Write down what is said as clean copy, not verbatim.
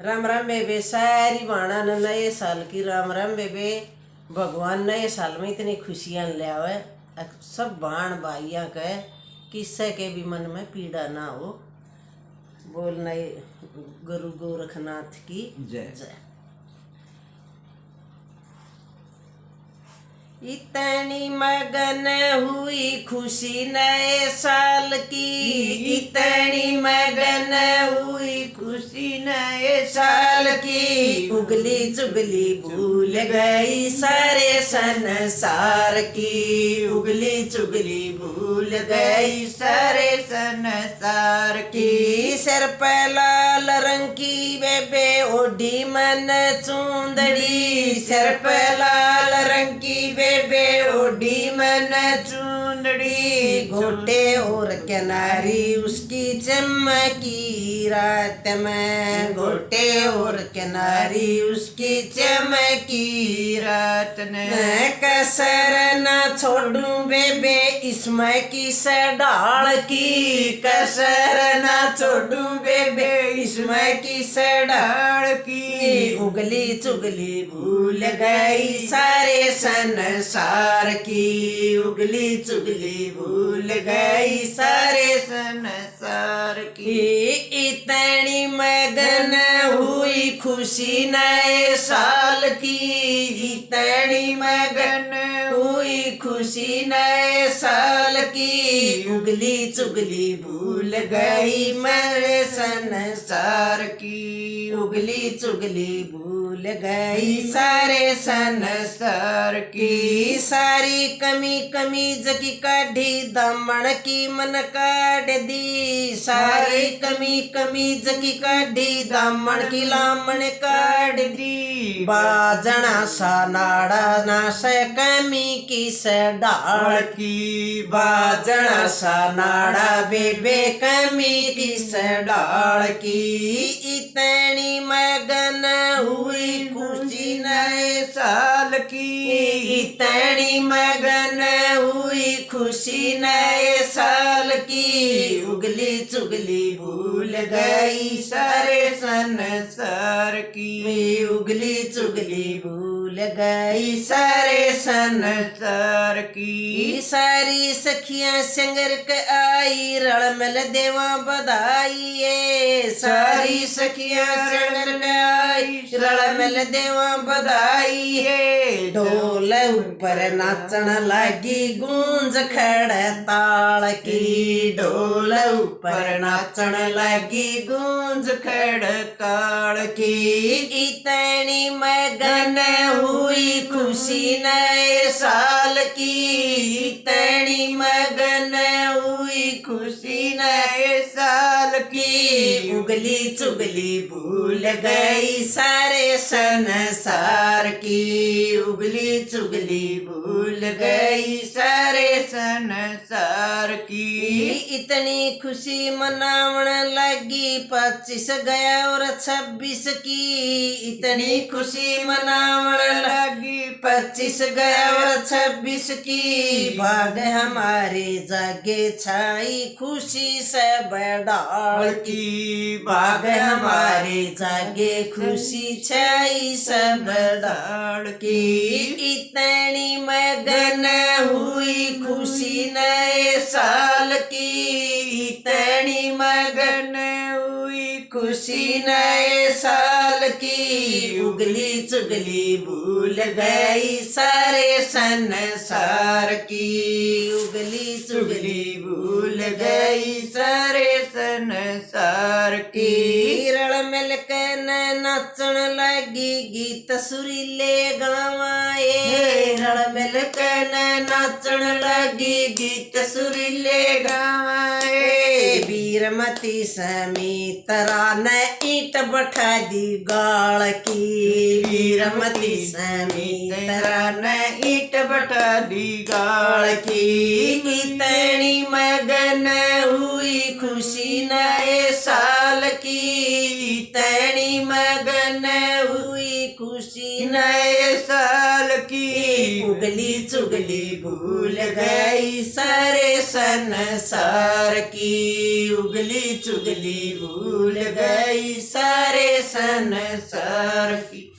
राम राम बेबे। सारी बाणा न नए साल की राम राम बेबे। भगवान नए साल में इतनी खुशियां ले आवे सब बाण भाइयों के, किससे के भी मन में पीड़ा ना हो। बोलना गुरु गोरखनाथ की जय। इतनी मगन हुई खुशी नए साल की, इतनी मगन हुई खुशी नए साल की। उगली चुगली भूल गई सारे संसार की, उगली चुगली भूल गई सारे संसार की। सिर पे लाल रंग की बेबे ओढ़ी मन चूंदड़ी, सिर पे लाल रंग की बेबे ओढ़ी मन चूंदड़ी। घोटे और किनारी उसकी चमकी रात में, घोटे और किनारी उसकी चमकी रात में। कसर न छोड़ू बेबे इसमें किस डाल की, कसर न छोड़ू बेबे इसमें किस डाल की। उगली चुगली भूल गई सारे संसार की, उगली चुगली भूल गई सारे संसार की। इतनी मगन हुई खुशी नए साल की, इतनी मगन हुई खुशी नए साल की। उगली चुगली भूल गई मेरे संसार की, उगली चुगली भूल गई सारे संसार की। सारी कमी कमीज की काढ़ी दामन की मन काट दी, सारी कमी कमीज की काढ़ी दामन की लामन काट दी। बाजना सा नाड़ा ना से कमी की से डाल की, बाजना सा नाड़ा बेबे कमी की से डाल की। इतनी मगन हुई खुशी नए साल की, इतनी मगन हुई खुशी नए साल की। उगली चुगली भूल गई सारे संसार की, उगली चुगली भूल गई सारे संसार की। सारी सखियां संगर के आई रलमल देवा बधाई, सारी सखियां संगर के आई रलमल देवा बधाई। ढोल ऊपर नाचन लगी गूंज खड़ताल की, ढोल ऊपर नाचन लगी गूंज खड़ताल की। इतनी मगन हुई खुशी नए साल की, इतनी मगन हुई खुशी नए साल की। उगली चुगली भूल गई सारे संसार की, उगली चुगली भूल गई सारे संसार की। इतनी खुशी मनावन लगी 25 गया और 26 की, इतनी खुशी मनावन लगी 25 गया और 26 की। भाग हमारे जागे छाई खुशी से बड़ाल की, भाग हमारे जागे खुशी छाई से बड़ाल की। इतनी मगन हुई खुशी नए साल की, इतनी मगन हुई खुशी नए साल की। उगली चुगली भूल गई सारे संसार की, उगली चुगली भूल गई सारे संसार की। रलमिल के नाचन लगी गीत सुरीले गावाए, रलमिल के नाचन लगी गीत सुरीले गावाए। वीरमती समित्रा ने ईट बैठा दी गाल की, वीरमती समित्रा ने ईट बैठा दी गाल की। इतनी मगन हुई खुशी नए साल की, इतनी मगन हुई खुशी नए साल की उगली चुगली भूल गई सारे संसार की उगली चुगली भूल गई सारे संसार की।